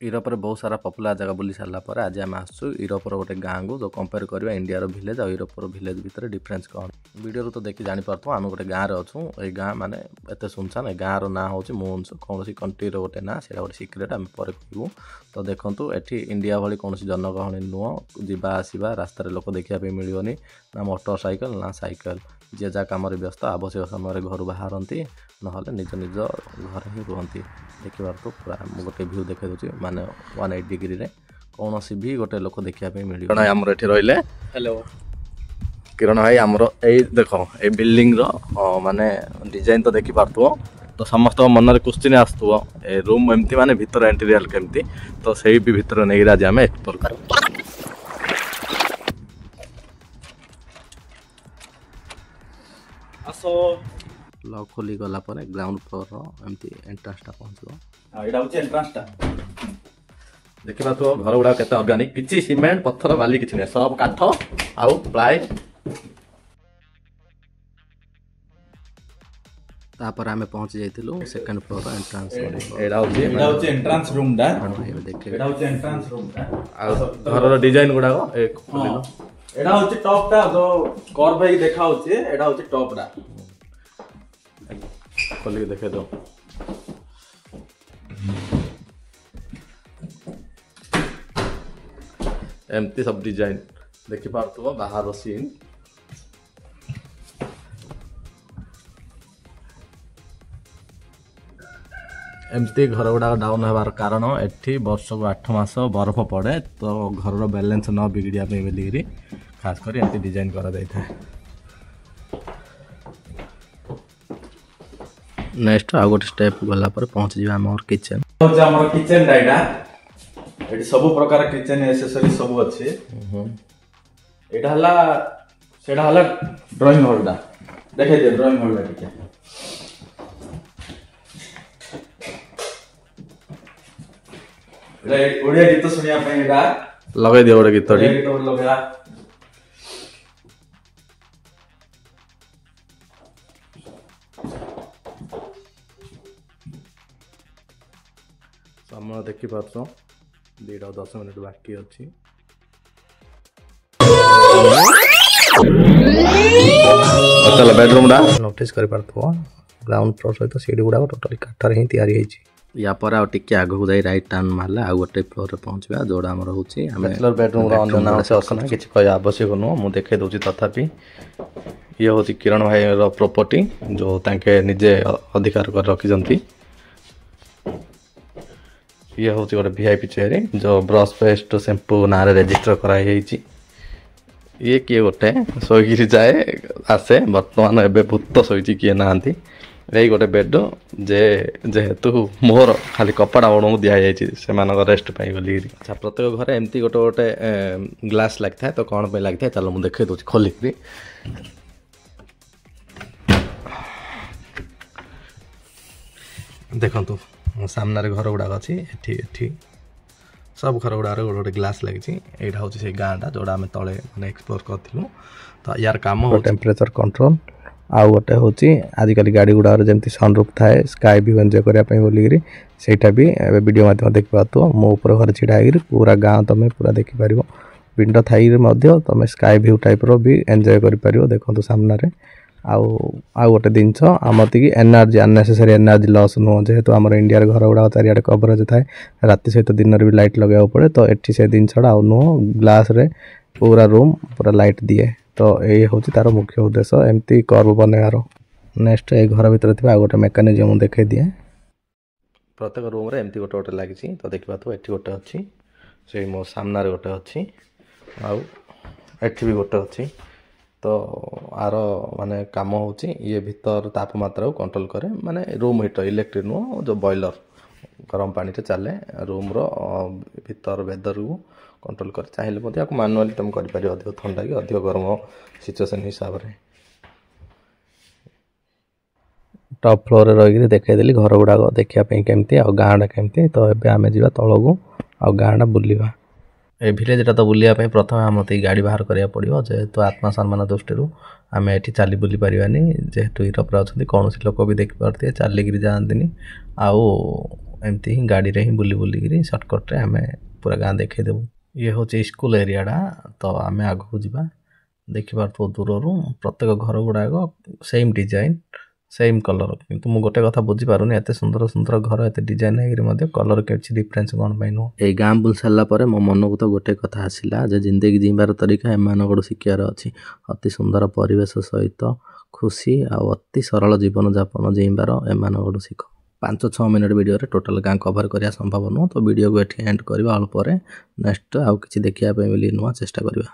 Europe रे बहुत सारा पपुलर जगह बुली सारा पर आज आम आसु यूरोप गोटे गाँव को जो कंपेयर करवा इंडिया भिलेज और यूरोप भिलेज भितर डिफरेन्स कौन वीडियो तो देखी जापर आम गोटे गाँव में अच्छू ये गाँ मैंने एत सुनसान गाँव ना हूँ मून्स कौन कंट्री गोटे ना से गोटे सिक्रेट आम पर कहूँ तो देखो ये इंडिया भाई कौन जनगहली नुह जावासवा रास्त लोक देखापी मिलनी ना मोटरसाइकेल ना साइकेल जी जहाँ कम व्यस्त आवश्यक समय घर बाहरती ना निज निज घर ही रुहति देखिए तो पूरा गोटे भ्यू देखा दूसरी माने 180 डिग्री रे कौन सी भी गोटे लोक देखापी मिल आमर ये रही हेलो किरण भाई आमर ये देख ये बिल्डिंग माने डिजाइन तो देखी पार्थो तो समस्त मन में क्वेश्चन आसुव ए रूम एमती माने भितर इंटीरियर केमती तो सही भी भितर नहीं आज आम एक्सप्लोर कर लॉक खोली गला पर ग्राउंड फ्लोर एमती एंट्रांस पहुँचो यहाँ हूँ एंट्रांस देखा तो घर गुड़ा के अर्गानिक किसी सीमेंट पत्थर बाली किसी नहीं सब काठ आउ प्लाय तापर आमे पहुंच जाइथिलु सेकंड फ्लोर एंट्रांस एडा होची एंट्रांस रूम डा देखे एडा होची एंट्रांस रूम डा आ घर रो डिजाइन गुडा को एक खोलिलो एडा होची टॉप टा जो कर्व भाई देखा होची एडा होची टॉप डा खोली देखे दो एमती सब डिजाइन देखि पारथुव बाहर सीन एमती घर गुड़ा डाउन होबार कारण एठी वर्ष को 8 मास बरफ पड़े तो घर बैलेंस न बिगड़िया बोलिकी खास कर एमती डिजाइन करा जाए नेक्स्ट आ गोटे स्टेप गला पर पहुंच जा हमर किचन हमर किचन डाइडा एटी सब प्रकार किचन एक्सेसरी सब अच्छे एटा हला सेडा हला ड्राइंग हॉल डा देखे दे ड्राइंग हॉल डा ठीक ओडिया गीत सुनिया पे एटा लगे दियो ओडे गीत लगा समय देखि पाछो 2:10 मिनिट बाकी अछि चल बेडरूम डा नोटिस कर पारथो ग्राउंड फ्लोर सहित सीढ़ी गुडा टोटली काठर ही तैयारी होइछि या पर आ टिके आगु जाई राइट टर्न मारले आ गोटे फ्लोर रे पहुंचबा जोड़ा हमर होछि बैचलर बेडरूम रो अन्य नाम से असना किछ कय आवश्यक न मु देखे दोछि तथापि ये होछि किरण भाई रो प्रॉपर्टी जो तांके निजे अधिकार कर रखि जंती ये हूँ गोटे वीआईपी चेयर जो ब्रश पेस्ट शैम्पू ना रजिस्टर कराई ये किए गोटे शोक जाए आसे बर्तमान एवं भूत शोची किए ना यही गोटे बेड जे जेहेतु मोहर खाली कपड़ा ओण दिखाई से रेस्ट पाई बोली अच्छा प्रत्येक घरे एमती गोटे गोटे ग्लास लगी तो कौन पे लगी चलो मुझे देखे दूसरी खोलिक देखु सामने घर गुड़ाक अच्छी एठी सब घर गुड़ा गोटे गोटे ग्लास लगी यहाँ हूँ से गाँटा जोड़ा आम तले मैंने एक्सप्लोर करूँ तो यार कम हो टेम्परेचर कंट्रोल आउ गोटे हूँ आजिकल गाड़ी गुड़ा जमी सनरूफ थाए स्काई भी एंजॉय करने बोलिकी सेटा भी वीडियो मध्यम देख पाथो मो ऊपर घर छिड़ा पूरा गाँव तुम पूरा देखिपार विंडो थाई तुम स्काई व्यू टाइप रो भी एंजॉय कर देखो सामने आउ गोटे जिनस आमती एनर्जी अननेसेसरी एनर्जी लॉस नुह जेहेतु आम इंडिया घर गुड़ा चारियाडे कवरेज थाए राति सहित दिन भी लाइट लगे पड़े तो ये से जिनसा नुह ग्लास रे पूरा रूम पूरा लाइट दिए तो ये हूँ तार मुख्य उद्देश्य एमती कर्व बनवार नेक्स्ट ये घर भर थी गोटे मेकानिजम देखे दिए प्रत्येक रूम रे एमती गोटे गोटे लगी तो देखा तो ये गोटे अच्छी से मो सामने गोटे अच्छी आउ एठी भी गोटे अच्छी तो आर माने काम होची ये भीतर तापमात्रा को कंट्रोल करे माने रूम हीटर इलेक्ट्रिक नुह जो बॉयलर गरम पानी रे चले रूम रो भीतर वेदर को कंट्रोल करे चाहिए मते आपको मैनुअली तुम कर पारियो अधिक ठंडा कि अधिक गरम सिचुएशन हिसाब रे टॉप फ्लोर रे रही देखाई देली घर गुड़ा देखिया पे केमती आ गाँडा केमती तो एबे आमे जीवा तळगु आ गाँडा बुलिवा ए भिलेज तो बुलाया प्रथम आम मत गाड़ी बाहर करा पड़ो जेहेतु आत्मा सम्मान दृष्टि आम ये चली बुली पारानी जेहेतु यूरोप अच्छा कौन लोक भी देखिपारे चलिकी जाती आउ एमती ही गाड़ी रे ही बुली बुली सर्टकट रे आमे पूरा गाँ देखदेबू। ये हूँ स्कूल एरियाटा तो आम आग को जा देखिपार दूर प्रत्येक घर गुड़ाक सेम डिजाइन सेम कलर किंतु मु गोटे कथा बुझी पारुनी एते सुंदर सुंदर घर एते डिजाइन है कलर किसी डिफरेन्स कौन पाई नुह। ए गाँ बुल सारा मो मन को तो गोटे कथा आसला जे जिंदगी जीवार तरीका एम शिखार अच्छी अति सुंदर परिवेश सहित खुशी अति सरल जीवन जापन जीवार एम शिख। 5-6 मिनट वीडियो रे टोटल गाँ कवर करिया संभव नुह तो वीडियो को एठी एंड करबा अल्प रे नेक्स्ट आउ किछि देखिया पे नुआ चेष्टा करबा।